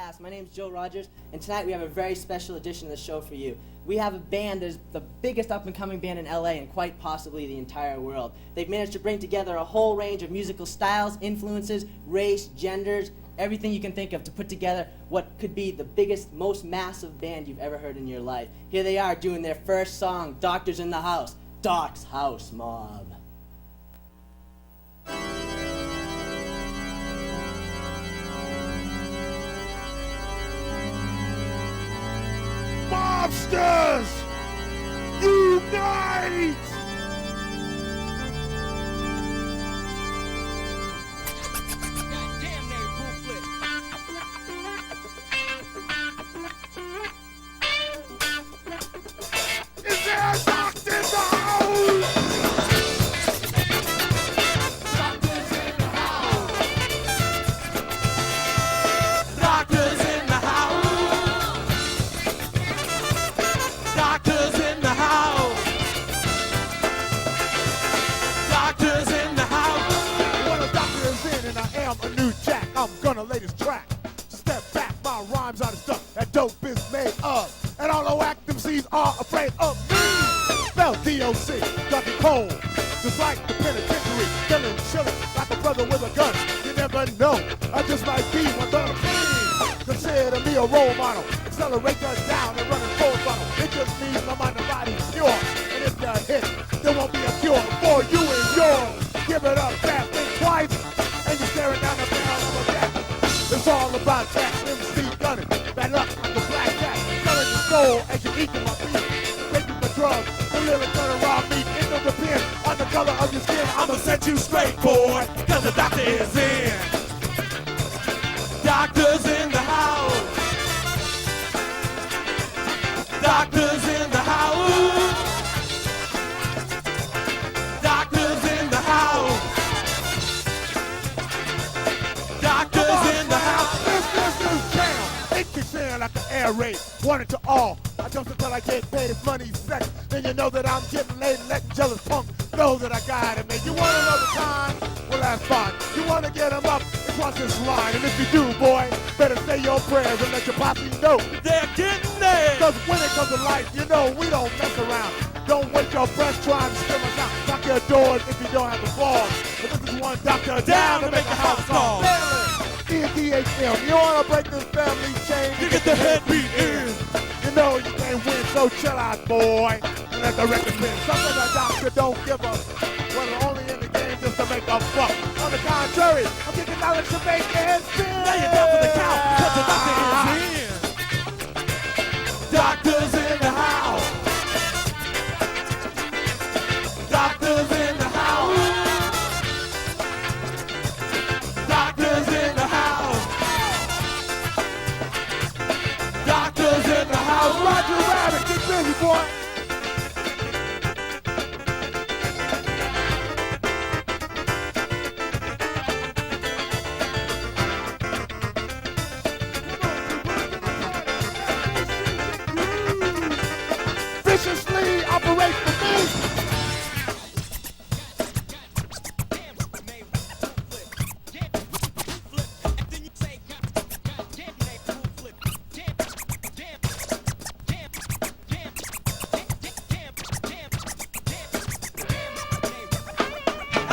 past. My name's Joe Rogers, and tonight we have a very special edition of the show for you. We have a band that is the biggest up-and-coming band in LA and quite possibly the entire world. They've managed to bring together a whole range of musical styles, influences, race, genders, everything you can think of to put together what could be the biggest, most massive band you've ever heard in your life. Here they are doing their first song, Doctors in the House, Dox Haus Mob. Mobsters, unite! Goddamn, they ruthless. Is there a doctor in the house? Doctors in the house. Doctors in the house. Doctors in the house. Doctors in the house. When a doctor is in and I am a new jack, I'm gonna lay this track. So step back, my rhymes are the stuff that dope is made of. And all the whack MCs are afraid of me. Spell D-O-C, Ducky Cold. Just like the penitentiary, killing, chilling, like a brother with a gun. You never know, I just might be one of them. Consider me a role model. Accelerate us down and running full throttle. It just means my mind and body's pure. And if you're hit, there won't be a cure for you and yours. Give it up, fast, think twice, and you're staring down the barrel of a gat. It's all about that MC gunning. Bad luck, the black cat, selling your soul as you eat my beat. Taking the drugs, the lyrics gonna rob me. It don't depend on the color of your skin. I'ma set you straight, boy, cause the doctor is in. Doctors in the house. Doctors in the house. Doctors in the house. Doctors in the house. This jam. It kicks in like an air raid. One to all. I jump until I get paid. If money's sex, then you know that I'm getting laid. Let jealous punk know that I got it, man. You want another time? Well, that's fine. You want to get them up? Cross this line, and if you do, boy, better say your prayers and let your posse know they're getting there. Cause when it comes to life, you know we don't mess around. Don't waste your breath trying to steal us out. Knock your doors if you don't have the balls. But this is one doctor down to make a house call. DHM, you wanna break this family chain? You get the headbeat in. You know you can't win, so chill out, boy. And let the record spin. Something a doctor don't give up. Well, only in the game just to make a buck. On the contrary, I'm getting knowledge to make your head spin. Now you're down for the count, cause the doctor is in. Doctors in the house. Doctors in the house. Doctors in the house. Doctors in the house. Roger Rabbit, get busy, boy. Viciously operate the beast.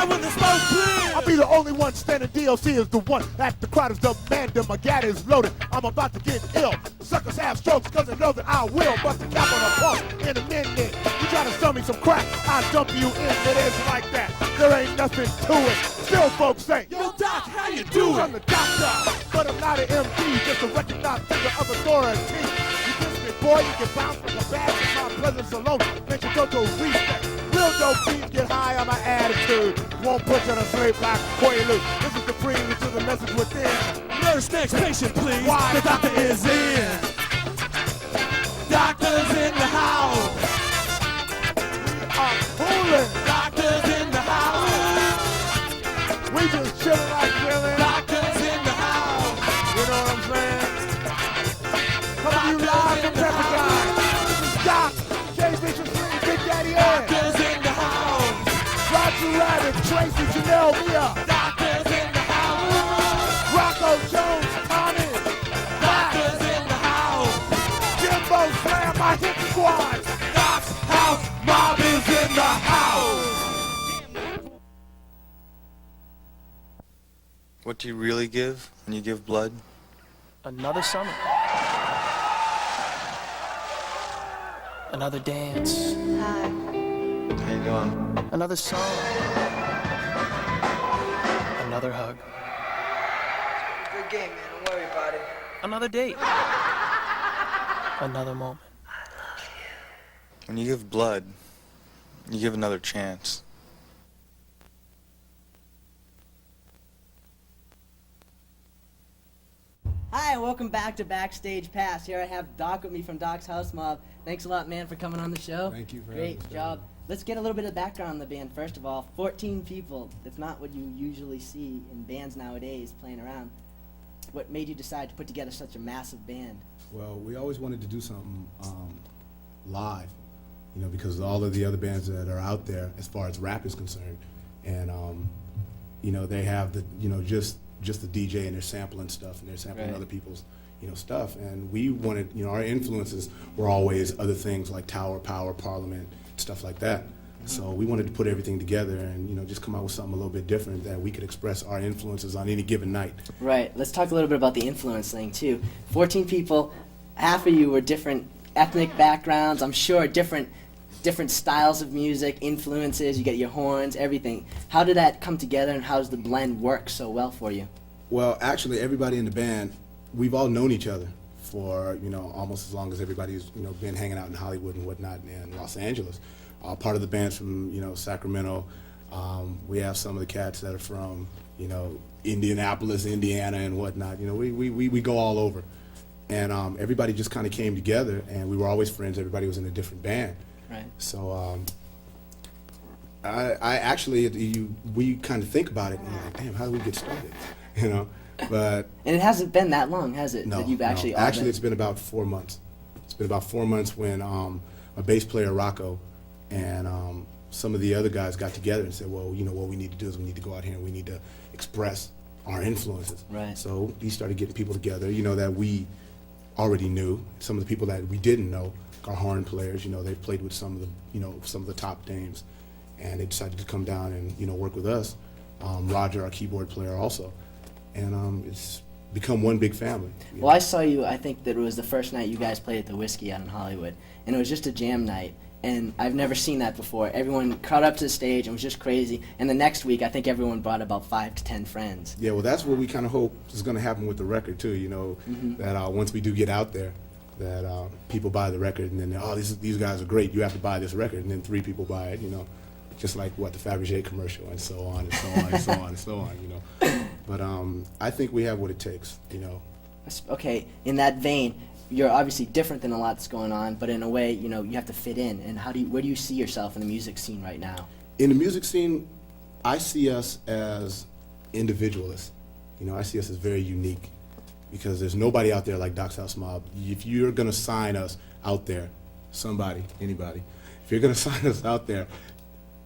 And when the smoke clears, I'll be the only one standing. DLC is the one that the crowd is demanding. My gat is loaded. I'm about to get ill. Suckers have strokes cause they know that I will bust the cap on a pump in a minute. You try to sell me some crack, I'll dump you in. It is like that. There ain't nothing to it. Still folks say, yo Doc, how you doing? I'm the doctor, but I'm not an MD. Just a recognized figure of authority. You kiss me, boy, you can bounce from the bag. My presence alone makes you go to respect. Real dope beats get high on my attitude. Won't put you to sleep like Quaalude. This is the prelude to the message within. Nurse next patient, please. Why? The doctor is in. Doctors in the house. We are fooling. Doctors in the house. We just chilling like chilling. Doctors in the house. You know what I'm saying? Coming to you live from Pepperdine. This is Doc, Jay Viciously, Big Daddy Ed. Doctors in the house. Roger Rabbit, Tracy, Janelle, Mia. Doctors in the house. Rocco Jones, Tommy. rise. Dox Haus mob is in the house. What do you really give when you give blood? Another summer. Another dance. How you doing? Another song. Another hug. Good game, man. Don't worry about it. Another date. Another moment. When you give blood, you give another chance. Hi, and welcome back to Backstage Pass. Here I have Doc with me from Dox Haus Mob. Thanks a lot, man, for coming on the show. Thank you for having us, Great job. Let's get a little bit of background on the band. First of all, 14 people. That's not what you usually see in bands nowadays playing around. What made you decide to put together such a massive band? Well, we always wanted to do something live, you know, because all of the other bands that are out there, as far as rap is concerned, and you know, they have the, you know, just the DJ and they're sampling stuff and they're sampling Right. other people's, you know, stuff. And we wanted, you know, our influences were always other things like Tower Power, Parliament, stuff like that. So we wanted to put everything together and, you know, just come out with something a little bit different that we could express our influences on any given night. Right. Let's talk a little bit about the influence thing, too. 14 people, half of you were different ethnic backgrounds, I'm sure different styles of music, influences, you get your horns, everything. How did that come together and how does the blend work so well for you? Well, actually, everybody in the band, we've all known each other for, you know, almost as long as everybody's, you know, been hanging out in Hollywood and whatnot and Los Angeles. Part of the band's from, you know, Sacramento. We have some of the cats that are from, you know, Indianapolis, Indiana and whatnot. You know, we go all over. And everybody just kind of came together and we were always friends. Everybody was in a different band. Right. So I actually, we kind of think about it and we're like, damn, how did we get started? You know, but. And it hasn't been that long, has it? No, that you've actually no. Actually, it's been about 4 months. It's been about 4 months when a bass player, Rocco, and some of the other guys got together and said, well, you know, what we need to do is we need to go out here and we need to express our influences. Right. So we started getting people together, you know, that we already knew. Some of the people that we didn't know, our horn players, you know, they've played with some of the, you know, some of the top names, and they decided to come down and, you know, work with us. Roger, our keyboard player, also, and it's become one big family. Well, I saw you, I think that it was the first night you guys played at the Whiskey out in Hollywood, and it was just a jam night, and I've never seen that before. Everyone crowded up to the stage, and it was just crazy, and the next week, I think everyone brought about 5 to 10 friends. Yeah, well, that's what we kind of hope is going to happen with the record, too, you know, that once we do get out there, that people buy the record, and then, oh, these guys are great, you have to buy this record, and then 3 people buy it, you know, just like, what, the Fabergé commercial, and so on, and so on, and so on, and so on, you know. But I think we have what it takes, you know. Okay, in that vein, you're obviously different than a lot that's going on, but in a way, you know, you have to fit in. And where do you see yourself in the music scene right now? In the music scene, I see us as individualists. You know, I see us as very unique because there's nobody out there like Dox Haus Mob. If you're going to sign us out there, somebody, anybody, if you're going to sign us out there,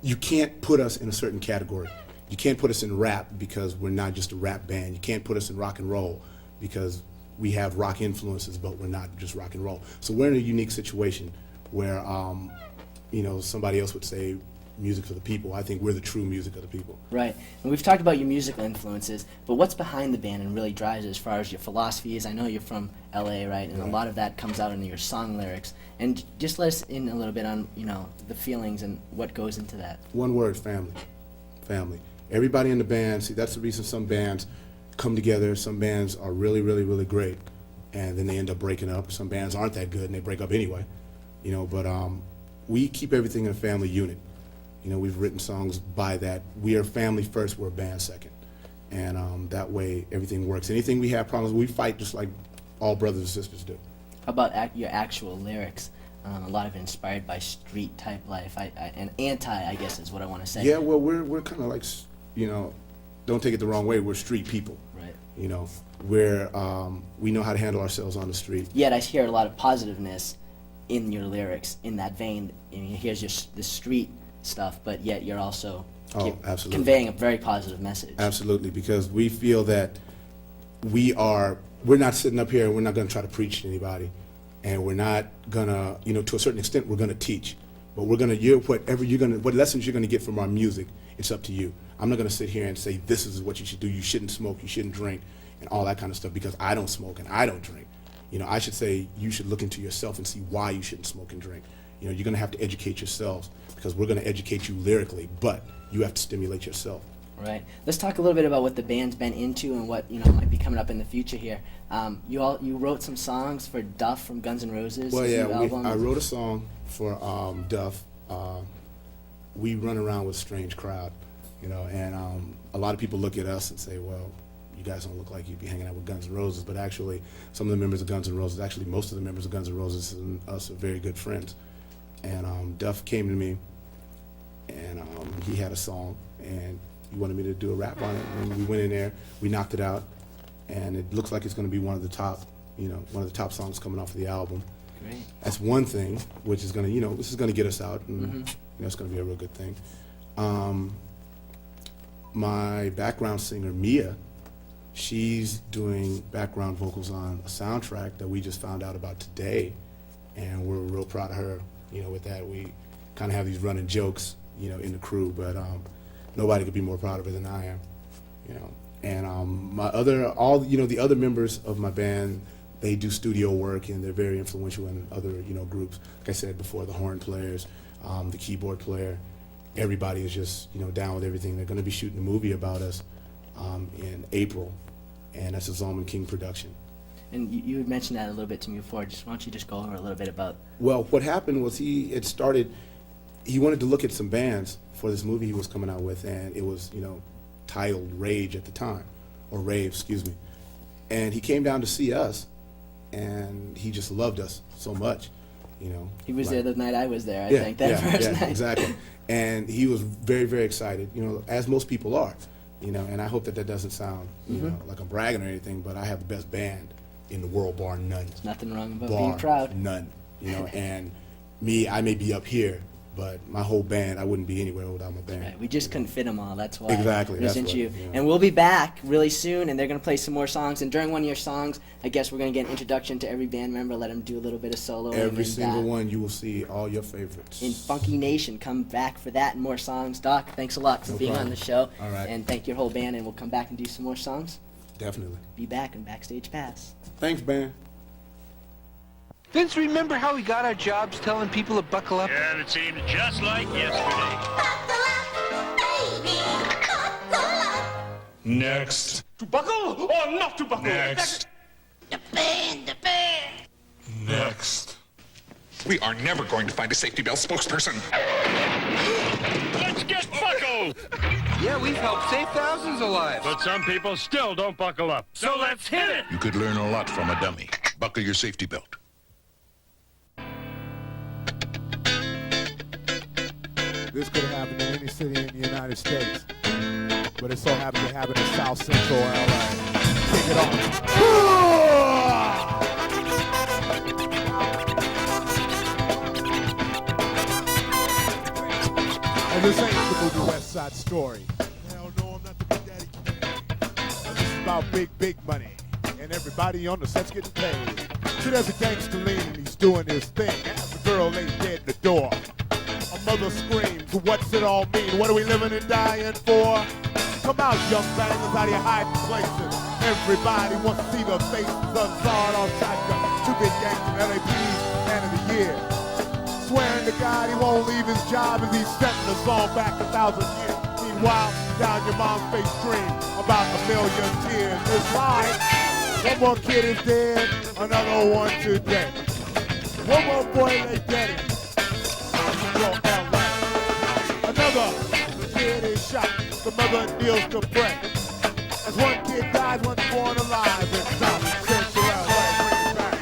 you can't put us in a certain category. You can't put us in rap because we're not just a rap band. You can't put us in rock and roll because we have rock influences, but we're not just rock and roll. So we're in a unique situation where, you know, somebody else would say music for the people. I think we're the true music of the people. Right. And we've talked about your musical influences, but what's behind the band and really drives it as far as your philosophies? I know you're from LA, right? And a lot of that comes out in your song lyrics. And just let us in a little bit on, you know, the feelings and what goes into that. One word, family. Family. Everybody in the band, see, that's the reason some bands come together. Some bands are really, really, really great, and then they end up breaking up. Some bands aren't that good, and they break up anyway. You know, but we keep everything in a family unit. You know, we've written songs by that. We are family first, we're a band second. And that way, everything works. Anything we have problems, we fight just like all brothers and sisters do. How about your actual lyrics? A lot of it inspired by street type life, and anti, I guess, is what I want to say. Yeah, well, we're kind of like, you know, don't take it the wrong way, we're street people. Right. You know, where we know how to handle ourselves on the street. Yet I hear a lot of positiveness in your lyrics, in that vein. I mean, here's the street stuff, but yet you're also Absolutely. conveying a very positive message. Absolutely, because we feel that we're not sitting up here and we're not going to try to preach to anybody. and we're not gonna, to a certain extent, we're gonna teach. But we're gonna, what lessons you're gonna get from our music, it's up to you. I'm not gonna sit here and say, this is what you should do. You shouldn't smoke, you shouldn't drink, and all that kind of stuff, because I don't smoke and I don't drink. I should say, you should look into yourself and see why you shouldn't smoke and drink. You're gonna have to educate yourselves, because we're gonna educate you lyrically, but you have to stimulate yourself. Right. Let's talk a little bit about what the band's been into and what might be coming up in the future here. You wrote some songs for Duff from Guns N' Roses. Well, yeah, album. I wrote a song for Duff. We run around with a strange crowd, and a lot of people look at us and say, well, you guys don't look like you'd be hanging out with Guns N' Roses, but actually some of the members of Guns N' Roses, actually most of the members of Guns N' Roses and us are very good friends. And Duff came to me, and he had a song, and he wanted me to do a rap on it, and we went in there, we knocked it out, and it looks like it's going to be one of the top songs coming off of the album. Great. That's one thing, which is going to, this is going to get us out, and it's going to be a real good thing. My background singer, Mia, she's doing background vocals on a soundtrack that we just found out about today, and we're real proud of her. With that, we kind of have these running jokes, in the crew, but nobody could be more proud of her than I am, And the other members of my band, they do studio work, and they're very influential in other, groups. Like I said before, the horn players, the keyboard player, everybody is just, down with everything. They're going to be shooting a movie about us in April, and that's a Zalman King production. And you had mentioned that a little bit to me before. Why don't you just go over a little bit about... Well, what happened was he wanted to look at some bands for this movie he was coming out with, and it was, titled Rage at the time, or Rave, excuse me. And he came down to see us, and he just loved us so much, He was there the night I was there, I think, that first night. Exactly. And he was very, very excited, as most people are, and I hope that doesn't sound, like I'm bragging or anything, but I have the best band in the world, bar none. There's nothing wrong about being proud. None, and me, I may be up here, but my whole band, I wouldn't be anywhere without my band. Right. We just couldn't fit them all. That's why. Exactly. That's you. And we'll be back really soon, and they're going to play some more songs. And during one of your songs, I guess we're going to get an introduction to every band member, let them do a little bit of soloing. Every single one, you will see all your favorites. In Funky Nation, come back for that and more songs. Doc, thanks a lot for being on the show. All right. And thank your whole band, and we'll come back and do some more songs. Definitely. Be back in Backstage Pass. Thanks, band. Vince, remember how we got our jobs telling people to buckle up? Yeah, it seemed just like yesterday. Next. To buckle or not to buckle? Next. The band. Next. We are never going to find a safety belt spokesperson. Let's get buckled! Yeah, we've helped save thousands of lives. But some people still don't buckle up. So let's hit it! You could learn a lot from a dummy. Buckle your safety belt. This could have happened in any city in the United States, but it so happened to happen in South Central LA. Kick it off. And this ain't the movie West Side Story. Hell no, I'm not the Big Daddy Kane. This is about big money, and everybody on the set's getting paid. So there's a gangster lean, and he's doing his thing, as the girl lay dead in the door. A mother screams, what's it all mean? What are we living and dying for? Come out, young bangers, out of your hiding places. Everybody wants to see the faces of sawed-off shotgun. Two big gangsters, LAPD, man of the year. Swearing to God he won't leave his job as he's setting the song back 1,000 years. Meanwhile, down your mom's face dream about 1,000,000 tears. It's live. One more kid is dead, another one today. One more boy lay dead. Another kid is shot, the mother kneels to pray. As one kid dies, one's born alive in South Central LA. Bring it back.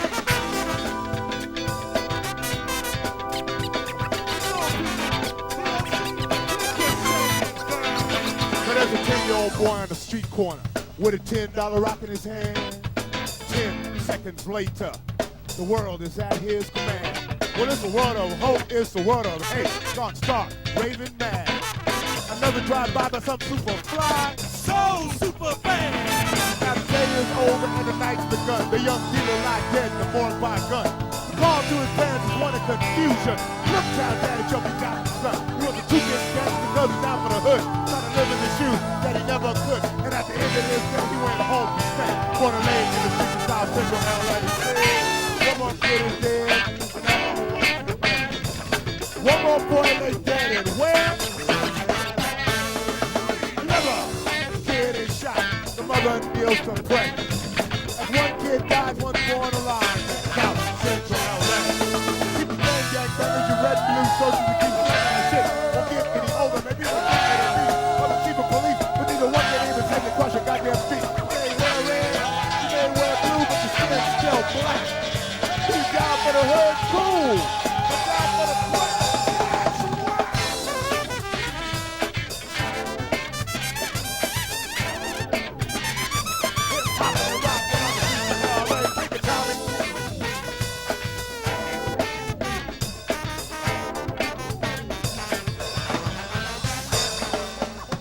So there's a 10-year-old boy on the street corner with a $10 rock in his hand. 10 seconds later, the world is at his command. Well, it's a world of hope, it's a world of hate. Don't start raving mad. Another drive-by by some super fly, so super fan. Now the day is over and the night's begun. The young dealer lie dead in the morgue by gun. called to his parents is one of confusion. Look, child, daddy, jumping got the son. He was a two-kid gangster because he's down for the hood. Trying to live in the shoes that he never could. And at the end of his day, he went home to stand. Born and laid in the streets of South Central LA. One more kid is dead. One more boy lay dead and where? Another kid is shot. The mother kneels to pray. As one kid dies, one's born alive in South Central LA. Keep the gang bangers, you red, blue, social security, and shit. Won't get any older, maybe we'll get any or the chief of police, but neither one can even take to crush your goddamn feet. You may wear red, you may wear blue, but your skin's still black. You down for the hood, cool. But down for the black.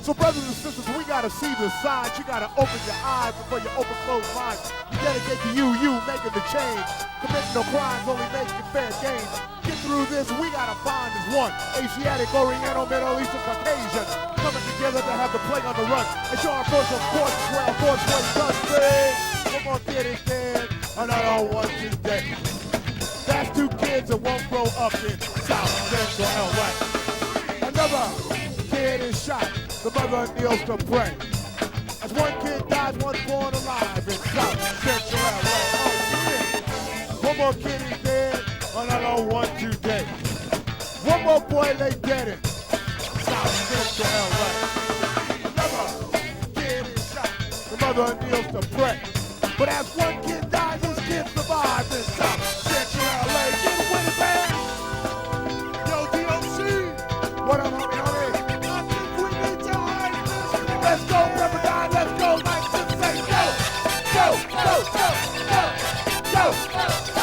So brothers and sisters, we gotta see the signs. You gotta open your eyes before you open closed minds. You dedicate to you making the change. Committing no crimes, only making fair gains. Get through this, we gotta find as one. Asiatic, Oriental, Middle Eastern, Caucasian. Coming together to have the plague on the run. And show our force of course as well. Force what does big. One more kid is dead, another one is dead. That's two kids that won't grow up in South Central LA. Another kid is shot. The mother kneels to pray. As one kid dies, one's born alive in South Central LA. Oh, yeah. One more kid is dead, another one today. One more boy lay dead in South Central LA. Another kid is shot. The mother kneels to pray. But as one kid dies, his kid survives in South Central LA. Get with it, man. Yo, DOC. What up, homie, homie? Let's go, Pepperdine, let's go, like to say go, go, go, go, go, go, go, go, go,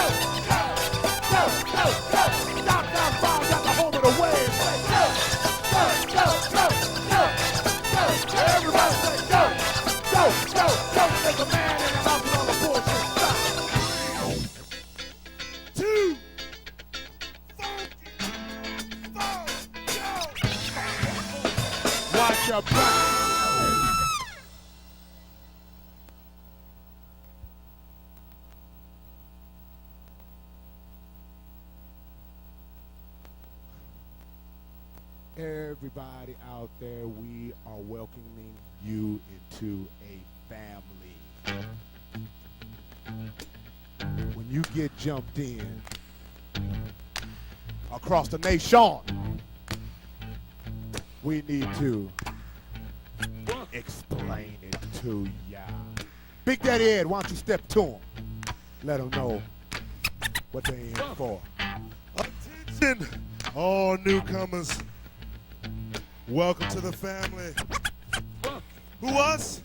go, go, go. Dox Haus got the home of the wave. Say go, go, go, go, go, go. Everybody say go, go, go, go. There's a man in the house with all the bullshit. Stop. 2, 4, go. Watch your back. Everybody out there, we are welcoming you into a family. When you get jumped in across the nation, we need to explain it to ya. Big Daddy Ed, why don't you step to him? Let them know what they in for. Attention, all newcomers. Welcome to the family. Who us?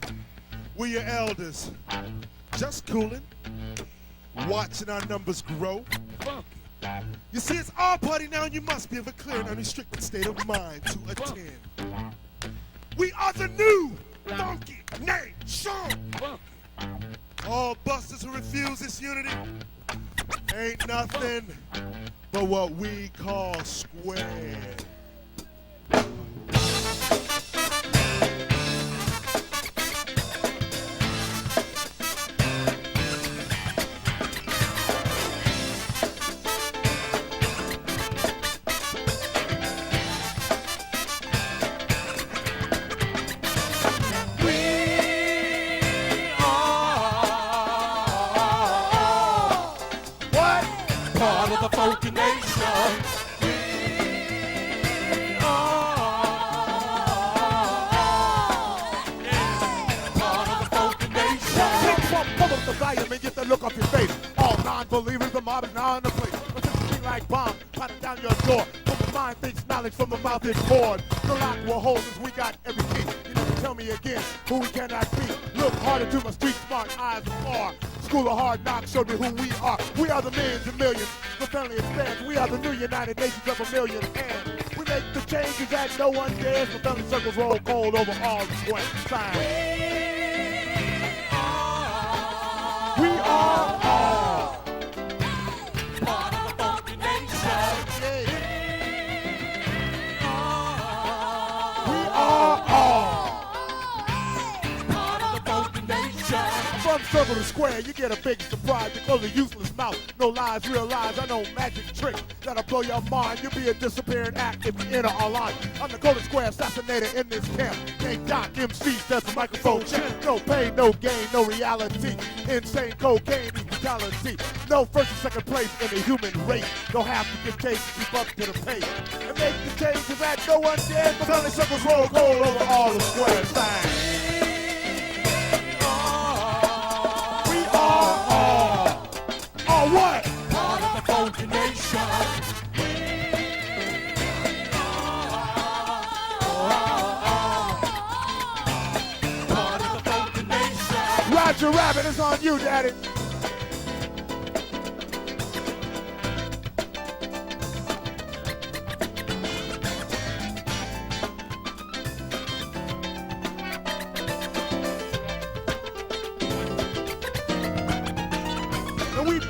We're your elders. Just cooling. Watching our numbers grow. You see, it's our party now, and you must be of a clear and unrestricted state of mind to attend. We are the new Funky Nation. All busters who refuse this unity ain't nothing but what we call square. Look off your face. All non-believers, the mob is now in the place. But this thing like bomb, pounding down your door. From the mind thinks knowledge, from the mouth is poured. The lock will hold us, we got every key. You never tell me again who we cannot be. Look harder to my street smart eyes far. School of hard knocks showed me who we are. We are the millions and millions. The family expands. We are the new United Nations of a million hands. We make the changes that no one dares. The family circles roll cold over all the sweat signs. We are all part of the One circle to square, you get a big surprise. You close a useless mouth. No lies, real lies. I know magic tricks that'll blow your mind. You'll be a disappearing act if you enter our line. I'm the golden square assassinator in this camp. Named Doc MC, that's a microphone champ. No pain, no gain, no reality. Insane cocaine, brutality. No first and second place in the human race. Don't have to get caged to keep up to the pace. And make the changes that no one dares. But only circles roll cold over all the square signs. What? Part of the funky nation. Part of the funky nation. Roger Rabbit, it's on you, Daddy.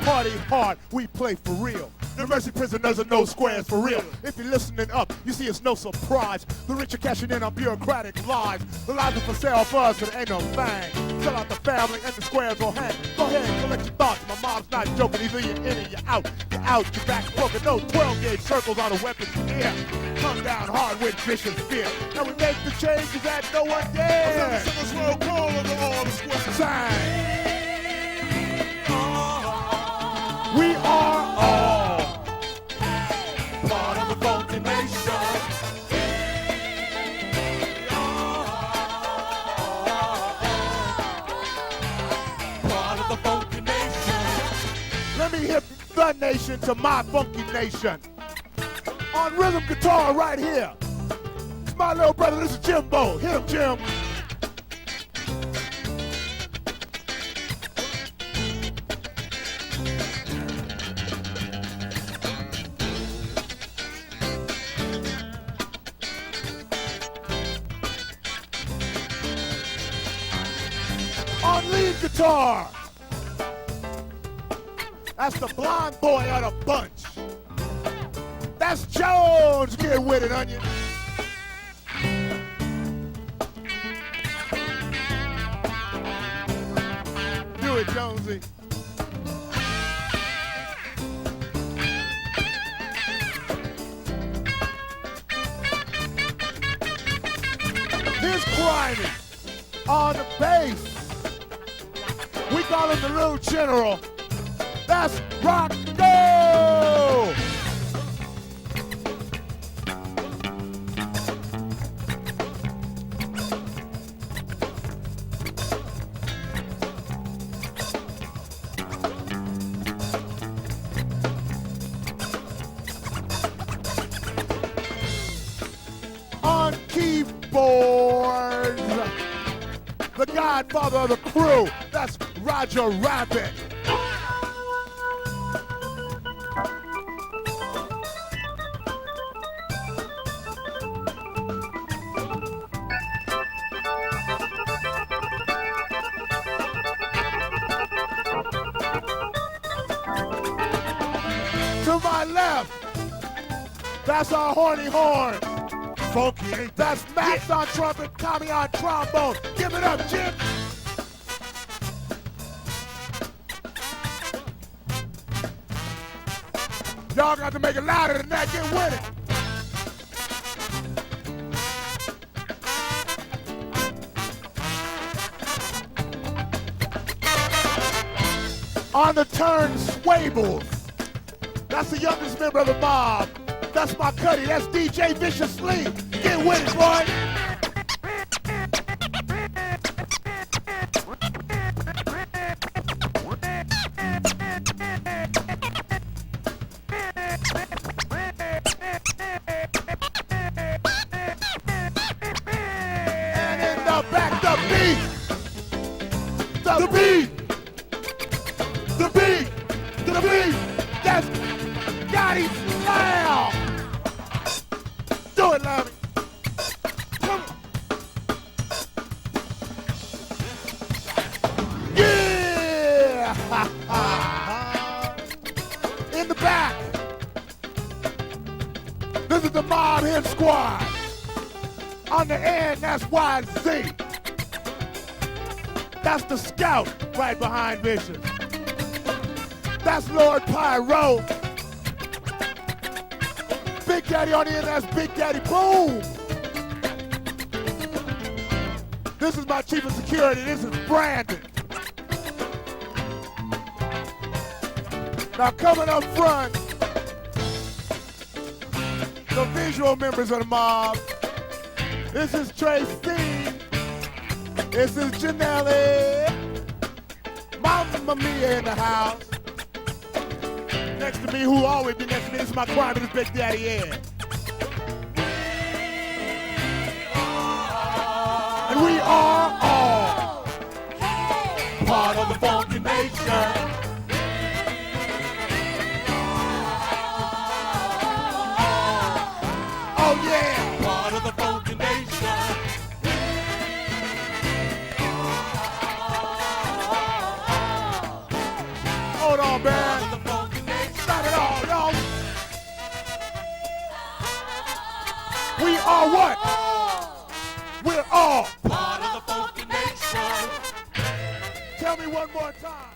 Party hard, we play for real. No mercy prisoners and no squares for real. If you're listening up, you see it's no surprise. The rich are cashing in on bureaucratic lies. The lies are for sale for us, but ain't no thing. Sell out the family and the squares will hang. Go ahead and collect your thoughts. My mom's not joking. Either you're in or you're out. You're out, your back's broken. No 12-gauge circles on a weapon here. Come down hard with vicious fear. Now we make the changes that no one dares. Let's roll call over all the squares. Sign. We are all part of the funky nation. Part of the funky nation. Let me hit the nation to my funky nation. On rhythm guitar right here. It's my little brother, this is Jimbo. Hit him, Jim. On lead guitar, that's the blonde boy of the bunch. That's Jones. Get with it, Onion. Do it, Jonesy. Here's Grimy on the bass. We call him the little general. That's Rocco! On keyboards, the godfather of the crew, that's Roger Rabbit. To my left, that's our horny horn. Funky, ain't that's Max on trumpet, Tommy on trombone. Give it up, Jim. Y'all got to make it louder than that. Get with it. On the turn, Swables. That's the youngest member of the mob. That's my cutty. That's DJ Viciously. Get with it, boy. And in the back, the beat. The beat. The beat. The beat. That's Gotti Slam. Do it, Lammy. Come on. Yeah! In the back. This is the Mob Hit Squad. On the end, that's YZ. That's the scout right behind Vicious. That's Lord Pyro. Big Daddy on the end, that's Big Daddy Boom. This is my chief of security, this is Brandon. Now coming up front, the visual members of the mob. This is Tracy. This is Janelle. Mamma Mia in the house. Next to me, who always be next to me, this is my crime, this is Big Daddy Ed. And we are all part of the Funky Nation. Oh yeah, part of the Funky Nation. Hold on, man. Stop it all, y'all. We are what? We're all part of the Funky Nation. Tell me one more time.